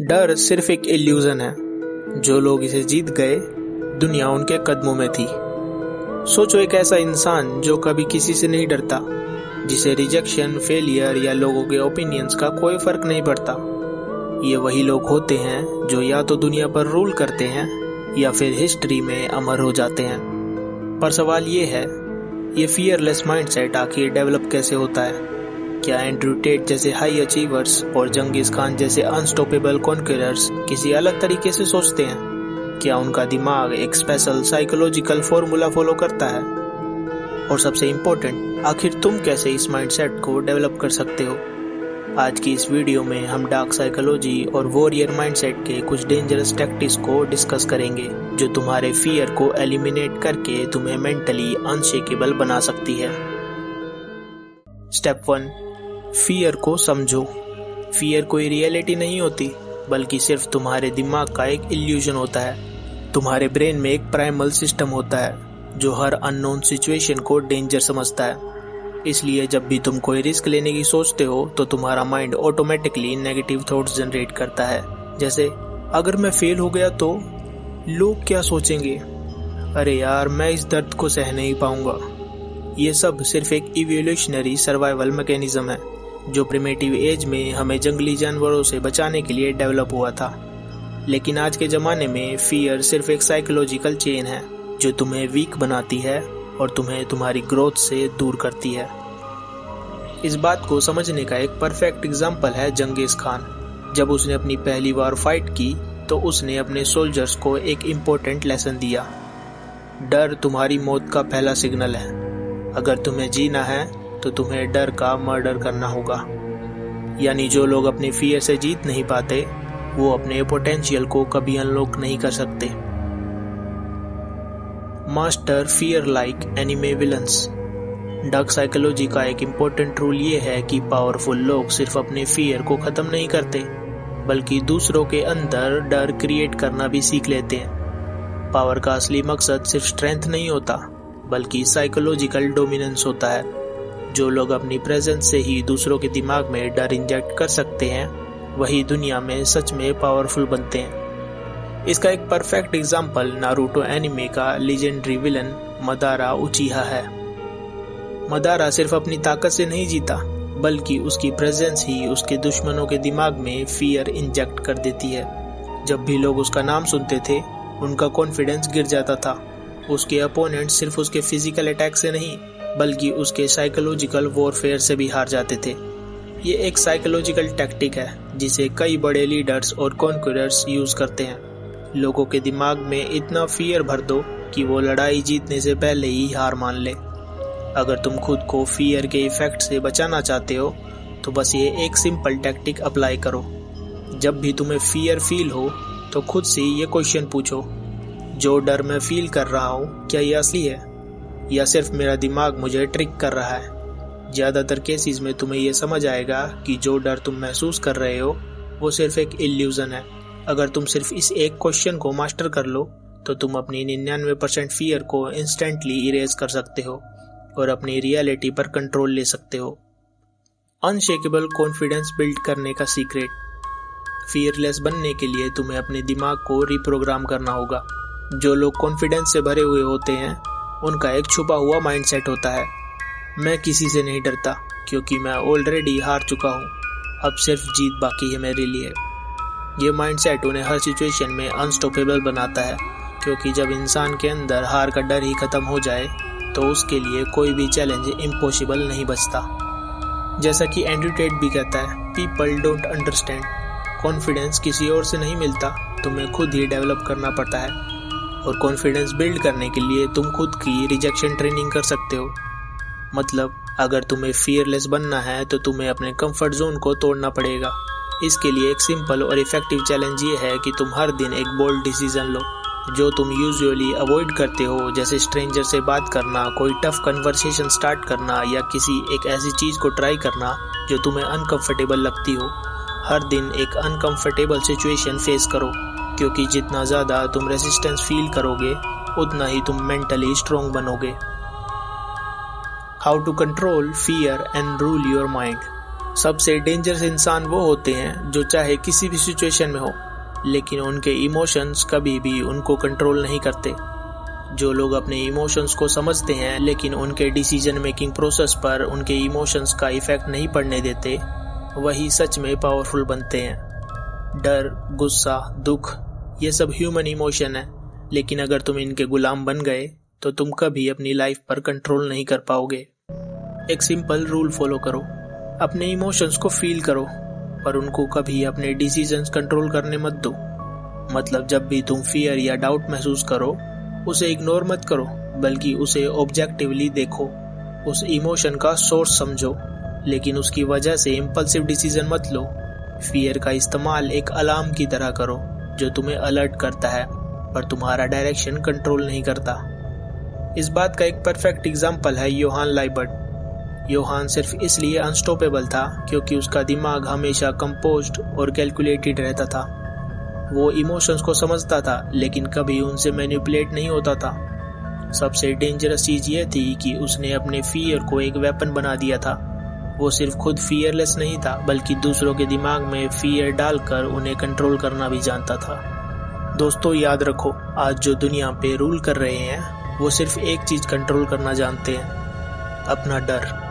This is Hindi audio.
डर सिर्फ एक इल्यूजन है। जो लोग इसे जीत गए, दुनिया उनके कदमों में थी। सोचो एक ऐसा इंसान जो कभी किसी से नहीं डरता, जिसे रिजेक्शन, फेलियर या लोगों के ओपिनियंस का कोई फर्क नहीं पड़ता। ये वही लोग होते हैं जो या तो दुनिया पर रूल करते हैं या फिर हिस्ट्री में अमर हो जाते हैं। पर सवाल ये है, ये फियरलेस माइंडसेट आखिर डेवलप कैसे होता है? क्या एंड्रयू टेट जैसे हाई अचीवर्स और जंगीज खान जैसे अनस्टॉपेबल कॉन्करर्स किसी अलग तरीके से सोचते हैं? क्या उनका दिमाग एक स्पेशल साइकोलॉजिकल फॉर्मूला फॉलो करता है? और सबसे इम्पोर्टेंट, आखिर तुम कैसे इस माइंडसेट को डेवलप कर सकते हो? आज की इस वीडियो में हम डार्क साइकोलॉजी और वॉरियर माइंडसेट के कुछ डेंजरस टैक्टिक्स को डिस्कस करेंगे, जो तुम्हारे फियर को एलिमिनेट करके तुम्हें मेंटली अनशेकेबल बना सकती है। स्टेप 1, फियर को समझो। फियर कोई रियलिटी नहीं होती, बल्कि सिर्फ तुम्हारे दिमाग का एक इल्यूजन होता है। तुम्हारे ब्रेन में एक प्राइमल सिस्टम होता है जो हर अननोन सिचुएशन को डेंजर समझता है। इसलिए जब भी तुम कोई रिस्क लेने की सोचते हो तो तुम्हारा mind automatically negative thoughts generate करता है। जैसे, अगर मैं फेल हो गया तो लोग क्या सोचेंगे? अरे यार, मैं इस दर्द को सह नहीं पाऊंगा। ये सब सिर्फ एक इवोल्यूशनरी सर्वाइवल मैकेनिज्म है जो प्रिमिटिव एज में हमें जंगली जानवरों से बचाने के लिए डेवलप हुआ था। लेकिन आज के ज़माने में फियर सिर्फ एक साइकोलॉजिकल चेन है जो तुम्हें वीक बनाती है और तुम्हें तुम्हारी ग्रोथ से दूर करती है। इस बात को समझने का एक परफेक्ट एग्जाम्पल है जंगीज खान। जब उसने अपनी पहली बार फाइट की तो उसने अपने सोल्जर्स को एक इम्पोर्टेंट लेसन दिया। डर तुम्हारी मौत का पहला सिग्नल है। अगर तुम्हें जीना है तो तुम्हें डर का मर्डर करना होगा। यानी जो लोग अपने फियर से जीत नहीं पाते, वो अपने पोटेंशियल को कभी अनलॉक नहीं कर सकते। Master fear like anime villains. Dark psychology का एक इम्पोर्टेंट रूल ये है कि पावरफुल लोग सिर्फ अपने फियर को खत्म नहीं करते, बल्कि दूसरों के अंदर डर क्रिएट करना भी सीख लेते हैं। पावर का असली मकसद सिर्फ स्ट्रेंथ नहीं होता, बल्कि साइकोलॉजिकल डोमिनेंस होता है। जो लोग अपनी प्रेजेंस से ही दूसरों के दिमाग में डर इंजेक्ट कर सकते हैं, वही दुनिया में सच में पावरफुल बनते हैं। इसका एक परफेक्ट एग्जाम्पल नारुतो एनिमे का लेजेंडरी विलन मदारा उचिहा है। मदारा सिर्फ अपनी ताकत से नहीं जीता, बल्कि उसकी प्रेजेंस ही उसके दुश्मनों के दिमाग में फियर इंजेक्ट कर देती है। जब भी लोग उसका नाम सुनते थे, उनका कॉन्फिडेंस गिर जाता था। उसके अपोनेंट सिर्फ उसके फिजिकल अटैक से नहीं, बल्कि उसके साइकोलॉजिकल वॉरफेयर से भी हार जाते थे। ये एक साइकोलॉजिकल टैक्टिक है जिसे कई बड़े लीडर्स और कॉन्क्यूरर्स यूज करते हैं। लोगों के दिमाग में इतना फियर भर दो कि वो लड़ाई जीतने से पहले ही हार मान ले। अगर तुम खुद को फियर के इफेक्ट से बचाना चाहते हो तो बस ये एक सिंपल टैक्टिक अप्लाई करो। जब भी तुम्हें फियर फील हो तो खुद से ये क्वेश्चन पूछो, जो डर मैं फील कर रहा हूँ, क्या ये असली है या सिर्फ मेरा दिमाग मुझे ट्रिक कर रहा है? ज़्यादातर केसेस में तुम्हें ये समझ आएगा कि जो डर तुम महसूस कर रहे हो वो सिर्फ एक इल्यूजन है। अगर तुम सिर्फ इस एक क्वेश्चन को मास्टर कर लो तो तुम अपनी 99% फियर को इंस्टेंटली इरेज कर सकते हो और अपनी रियलिटी पर कंट्रोल ले सकते हो। अनशेकेबल कॉन्फिडेंस बिल्ड करने का सीक्रेट। फियरलेस बनने के लिए तुम्हें अपने दिमाग को रिप्रोग्राम करना होगा। जो लोग कॉन्फिडेंस से भरे हुए होते हैं, उनका एक छुपा हुआ माइंडसेट होता है, मैं किसी से नहीं डरता क्योंकि मैं ऑलरेडी हार चुका हूँ, अब सिर्फ जीत बाकी है मेरे लिए। ये माइंडसेट उन्हें हर सिचुएशन में अनस्टॉपेबल बनाता है, क्योंकि जब इंसान के अंदर हार का डर ही खत्म हो जाए तो उसके लिए कोई भी चैलेंज इम्पॉसिबल नहीं बचता। जैसा कि एंड्रयू टेट भी कहता है, पीपल डोंट अंडरस्टैंड। कॉन्फिडेंस किसी और से नहीं मिलता, तुम्हें खुद ही डेवलप करना पड़ता है। और कॉन्फिडेंस बिल्ड करने के लिए तुम खुद की रिजेक्शन ट्रेनिंग कर सकते हो। मतलब, अगर तुम्हें फियरलेस बनना है तो तुम्हें अपने कंफर्ट जोन को तोड़ना पड़ेगा। इसके लिए एक सिंपल और इफेक्टिव चैलेंज ये है कि तुम हर दिन एक बोल्ड डिसीजन लो जो तुम यूजुअली अवॉइड करते हो, जैसे स्ट्रेंजर से बात करना, कोई टफ कन्वर्सेशन स्टार्ट करना या किसी एक ऐसी चीज़ को ट्राई करना जो तुम्हें अनकंफर्टेबल लगती हो। हर दिन एक अनकंफर्टेबल सिचुएशन फेस करो, क्योंकि जितना ज़्यादा तुम रेजिस्टेंस फील करोगे, उतना ही तुम मेंटली स्ट्रॉन्ग बनोगे। How to control fear and rule your mind. सबसे डेंजरस इंसान वो होते हैं जो चाहे किसी भी सिचुएशन में हो, लेकिन उनके इमोशंस कभी भी उनको कंट्रोल नहीं करते। जो लोग अपने इमोशंस को समझते हैं लेकिन उनके डिसीजन मेकिंग प्रोसेस पर उनके इमोशंस का इफेक्ट नहीं पड़ने देते, वही सच में पावरफुल बनते हैं। डर, गुस्सा, दुख, ये सब ह्यूमन इमोशन है, लेकिन अगर तुम इनके गुलाम बन गए तो तुम कभी अपनी लाइफ पर कंट्रोल नहीं कर पाओगे। एक सिंपल रूल फॉलो करो, अपने इमोशंस को फील करो, पर उनको कभी अपने डिसीजंस कंट्रोल करने मत दो। मतलब जब भी तुम फियर या डाउट महसूस करो, उसे इग्नोर मत करो, बल्कि उसे ऑब्जेक्टिवली देखो। उस इमोशन का सोर्स समझो, लेकिन उसकी वजह से इम्पल्सिव डिसीजन मत लो। फियर का इस्तेमाल एक अलार्म की तरह करो जो तुम्हें अलर्ट करता है, पर तुम्हारा डायरेक्शन कंट्रोल नहीं करता। इस बात का एक परफेक्ट एग्जाम्पल है योहान लाइबर्ट। योहान सिर्फ इसलिए अनस्टॉपेबल था क्योंकि उसका दिमाग हमेशा कंपोज्ड और कैलकुलेटेड रहता था। वो इमोशंस को समझता था लेकिन कभी उनसे मैनिपुलेट नहीं होता था। सबसे डेंजरस चीज ये थी कि उसने अपने फियर को एक वेपन बना दिया था। वो सिर्फ खुद फियरलेस नहीं था, बल्कि दूसरों के दिमाग में फियर डालकर उन्हें कंट्रोल करना भी जानता था। दोस्तों याद रखो, आज जो दुनिया पे रूल कर रहे हैं वो सिर्फ एक चीज कंट्रोल करना जानते हैं, अपना डर।